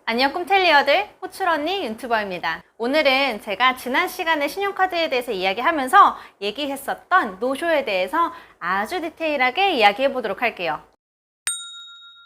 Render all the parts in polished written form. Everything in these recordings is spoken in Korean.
안녕 꿈텔리어들, 호출언니 유튜버입니다. 오늘은 제가 지난 시간에 신용카드에 대해서 이야기하면서 얘기했었던 노쇼에 대해서 아주 디테일하게 이야기해 보도록 할게요.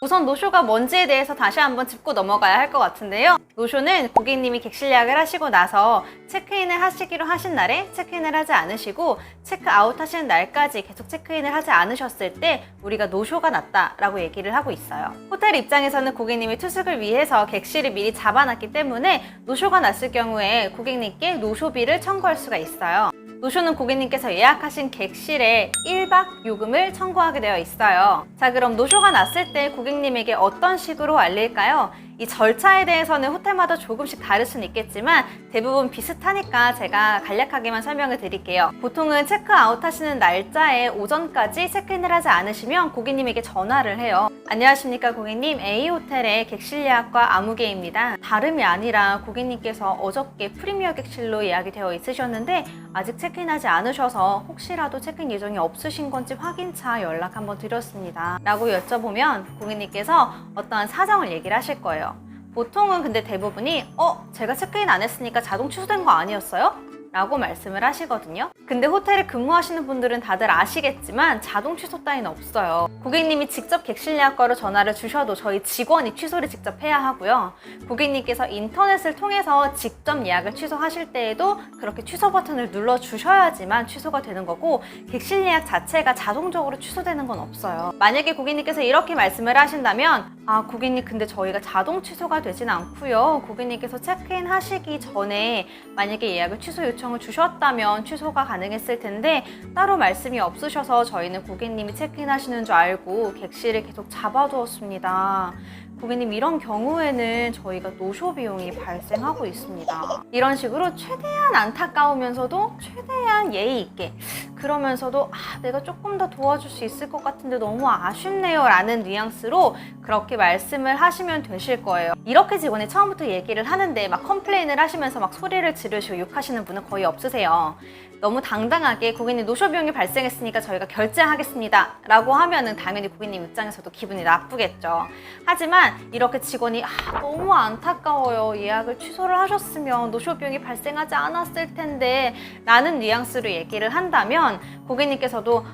우선 노쇼가 뭔지에 대해서 다시 한번 짚고 넘어가야 할 것 같은데요. 노쇼는 고객님이 객실 예약을 하시고 나서 체크인을 하시기로 하신 날에 체크인을 하지 않으시고 체크아웃 하시는 날까지 계속 체크인을 하지 않으셨을 때 우리가 노쇼가 났다라고 얘기를 하고 있어요. 호텔 입장에서는 고객님이 투숙을 위해서 객실을 미리 잡아놨기 때문에 노쇼가 났을 경우에 고객님께 노쇼비를 청구할 수가 있어요. 노쇼는 고객님께서 예약하신 객실에 1박 요금을 청구하게 되어 있어요. 자, 그럼 노쇼가 났을 때 고객님에게 어떤 식으로 알릴까요? 이 절차에 대해서는 호텔마다 조금씩 다를 수는 있겠지만 대부분 비슷하니까 제가 간략하게만 설명을 드릴게요. 보통은 체크아웃 하시는 날짜에 오전까지 체크인을 하지 않으시면 고객님에게 전화를 해요. 안녕하십니까 고객님, A호텔의 객실 예약과 아무개입니다. 다름이 아니라 고객님께서 어저께 프리미어 객실로 예약이 되어 있으셨는데 아직 체크인하지 않으셔서 혹시라도 체크인 예정이 없으신 건지 확인차 연락 한번 드렸습니다 라고 여쭤보면 고객님께서 어떠한 사정을 얘기를 하실 거예요. 보통은 근데 대부분이 제가 체크인 안 했으니까 자동 취소된 거 아니었어요? 라고 말씀을 하시거든요. 근데 호텔에 근무하시는 분들은 다들 아시겠지만 자동 취소 따위는 없어요. 고객님이 직접 객실 예약과로 전화를 주셔도 저희 직원이 취소를 직접 해야 하고요. 고객님께서 인터넷을 통해서 직접 예약을 취소하실 때에도 그렇게 취소 버튼을 눌러 주셔야지만 취소가 되는 거고 객실 예약 자체가 자동적으로 취소되는 건 없어요. 만약에 고객님께서 이렇게 말씀을 하신다면 고객님 근데 저희가 자동 취소가 되진 않고요. 고객님께서 체크인 하시기 전에 만약에 예약을 취소 요청을 주셨다면 취소가 가능했을 텐데 따로 말씀이 없으셔서 저희는 고객님이 체크인 하시는 줄 알고 객실을 계속 잡아두었습니다. 고객님 이런 경우에는 저희가 노쇼 비용이 발생하고 있습니다. 이런 식으로 최대한 안타까우면서도 최대한 예의 있게 그러면서도 내가 조금 더 도와줄 수 있을 것 같은데 너무 아쉽네요 라는 뉘앙스로 그렇게 말씀을 하시면 되실 거예요. 이렇게 직원이 처음부터 얘기를 하는데 막 컴플레인을 하시면서 막 소리를 지르시고 욕하시는 분은 거의 없으세요. 너무 당당하게 고객님 노쇼 비용이 발생했으니까 저희가 결제하겠습니다 라고 하면은 당연히 고객님 입장에서도 기분이 나쁘겠죠. 하지만 이렇게 직원이 너무 안타까워요, 예약을 취소를 하셨으면 노쇼 비용이 발생하지 않았을 텐데 라는 뉘앙스로 얘기를 한다면 고객님께서도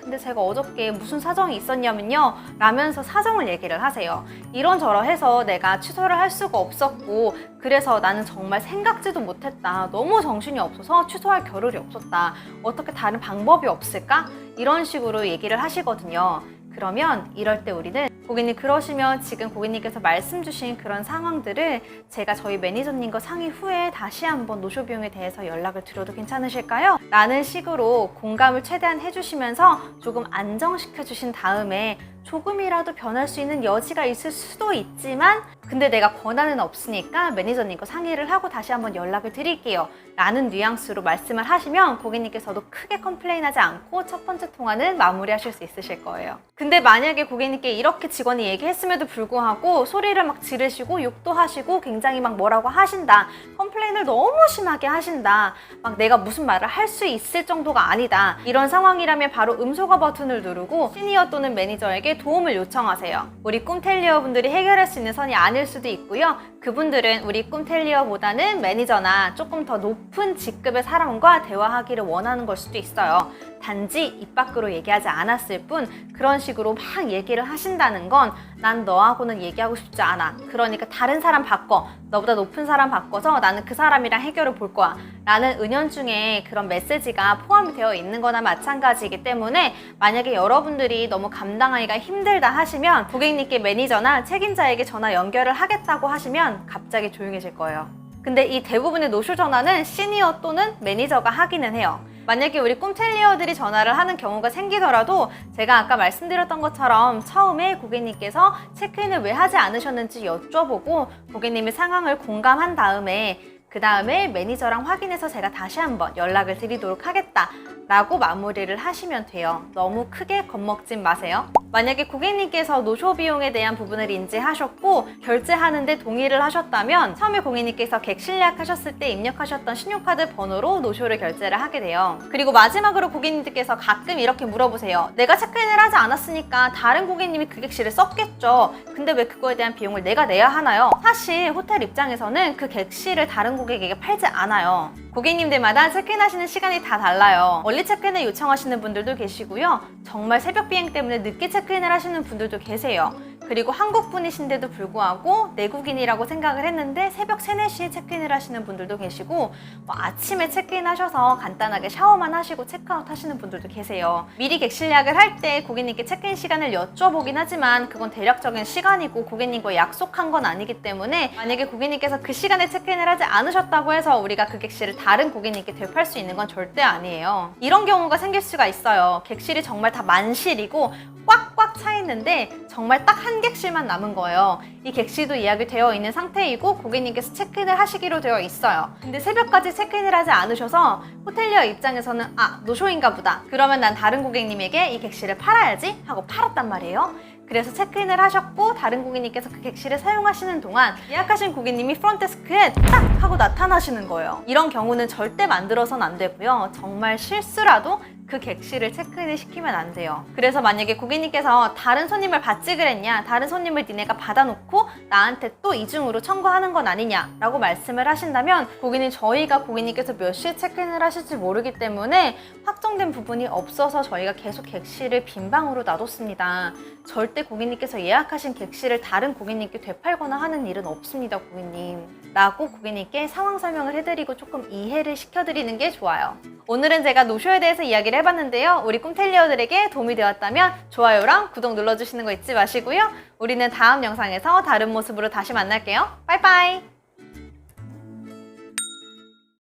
근데 제가 어저께 무슨 사정이 있었냐면요 라면서 사정을 얘기를 하세요. 이런저런해서 내가 취소를 할 수가 없었고 그래서 나는 정말 생각지도 못했다. 너무 정신이 없어서 취소할 겨를이 없었다. 어떻게 다른 방법이 없을까? 이런 식으로 얘기를 하시거든요. 그러면 이럴 때 우리는 고객님 그러시면 지금 고객님께서 말씀 주신 그런 상황들을 제가 저희 매니저님과 상의 후에 다시 한번 노쇼 비용에 대해서 연락을 드려도 괜찮으실까요? 라는 식으로 공감을 최대한 해주시면서 조금 안정시켜 주신 다음에 조금이라도 변할 수 있는 여지가 있을 수도 있지만 근데 내가 권한은 없으니까 매니저님과 상의를 하고 다시 한번 연락을 드릴게요 라는 뉘앙스로 말씀을 하시면 고객님께서도 크게 컴플레인하지 않고 첫 번째 통화는 마무리하실 수 있으실 거예요. 근데 만약에 고객님께 이렇게 직원이 얘기했음에도 불구하고 소리를 막 지르시고 욕도 하시고 굉장히 막 뭐라고 하신다, 컴플레인을 너무 심하게 하신다, 막 내가 무슨 말을 할 수 있을 정도가 아니다, 이런 상황이라면 바로 음소거 버튼을 누르고 시니어 또는 매니저에게 도움을 요청하세요. 우리 꿈텔리어 분들이 해결할 수 있는 선이 아닐 수도 있고요. 그분들은 우리 꿈텔리어보다는 매니저나 조금 더 높은 직급의 사람과 대화하기를 원하는 걸 수도 있어요. 단지 입 밖으로 얘기하지 않았을 뿐 그런 식으로 막 얘기를 하신다는 건 난 너하고는 얘기하고 싶지 않아. 그러니까 다른 사람 바꿔. 너보다 높은 사람 바꿔서 나는 그 사람이랑 해결을 볼 거야. 라는 은연중에 그런 메시지가 포함이 되어 있는 거나 마찬가지이기 때문에 만약에 여러분들이 너무 감당하기가 힘들다 하시면 고객님께 매니저나 책임자에게 전화 연결을 하겠다고 하시면 갑자기 조용해질 거예요. 근데 이 대부분의 노쇼 전화는 시니어 또는 매니저가 하기는 해요. 만약에 우리 꿈텔리어들이 전화를 하는 경우가 생기더라도 제가 아까 말씀드렸던 것처럼 처음에 고객님께서 체크인을 왜 하지 않으셨는지 여쭤보고 고객님의 상황을 공감한 다음에 그 다음에 매니저랑 확인해서 제가 다시 한번 연락을 드리도록 하겠다 라고 마무리를 하시면 돼요. 너무 크게 겁먹진 마세요. 만약에 고객님께서 노쇼 비용에 대한 부분을 인지하셨고 결제하는데 동의를 하셨다면 처음에 고객님께서 객실 예약하셨을 때 입력하셨던 신용카드 번호로 노쇼를 결제를 하게 돼요. 그리고 마지막으로 고객님들께서 가끔 이렇게 물어보세요. 내가 체크인을 하지 않았으니까 다른 고객님이 그 객실을 썼겠죠. 근데 왜 그거에 대한 비용을 내가 내야 하나요? 사실 호텔 입장에서는 그 객실을 다른 고객에게 팔지 않아요. 고객님들마다 체크인하시는 시간이 다 달라요. 얼리 체크인을 요청하시는 분들도 계시고요. 정말 새벽 비행 때문에 늦게 체크인을 하시는 분들도 계세요. 그리고 한국 분이신데도 불구하고 내국인이라고 생각을 했는데 새벽 3, 4시에 체크인을 하시는 분들도 계시고 아침에 체크인 하셔서 간단하게 샤워만 하시고 체크아웃 하시는 분들도 계세요. 미리 객실 예약을 할 때 고객님께 체크인 시간을 여쭤보긴 하지만 그건 대략적인 시간이고 고객님과 약속한 건 아니기 때문에 만약에 고객님께서 그 시간에 체크인을 하지 않으셨다고 해서 우리가 그 객실을 다른 고객님께 되팔 수 있는 건 절대 아니에요. 이런 경우가 생길 수가 있어요. 객실이 정말 다 만실이고 꽉꽉 차 있는데 정말 딱 한 객실만 남은 거예요. 이 객실도 예약이 되어 있는 상태이고 고객님께서 체크인을 하시기로 되어 있어요. 근데 새벽까지 체크인을 하지 않으셔서 호텔리어 입장에서는 노쇼인가 보다. 그러면 난 다른 고객님에게 이 객실을 팔아야지 하고 팔았단 말이에요. 그래서 체크인을 하셨고 다른 고객님께서 그 객실을 사용하시는 동안 예약하신 고객님이 프론트데스크에 딱 하고 나타나시는 거예요. 이런 경우는 절대 만들어서는 안 되고요. 정말 실수라도 그 객실을 체크인을 시키면 안 돼요. 그래서 만약에 고객님께서 다른 손님을 받지 그랬냐, 다른 손님을 니네가 받아놓고 나한테 또 이중으로 청구하는 건 아니냐 라고 말씀을 하신다면 고객님 저희가 고객님께서 몇 시에 체크인을 하실지 모르기 때문에 확정된 부분이 없어서 저희가 계속 객실을 빈 방으로 놔뒀습니다. 절대 고객님께서 예약하신 객실을 다른 고객님께 되팔거나 하는 일은 없습니다, 고객님 라고 고객님께 상황 설명을 해드리고 조금 이해를 시켜드리는 게 좋아요. 오늘은 제가 노쇼에 대해서 이야기를 해봤는데요. 우리 꿈텔리어들에게 도움이 되었다면 좋아요랑 구독 눌러주시는 거 잊지 마시고요. 우리는 다음 영상에서 다른 모습으로 다시 만날게요. 빠이빠이.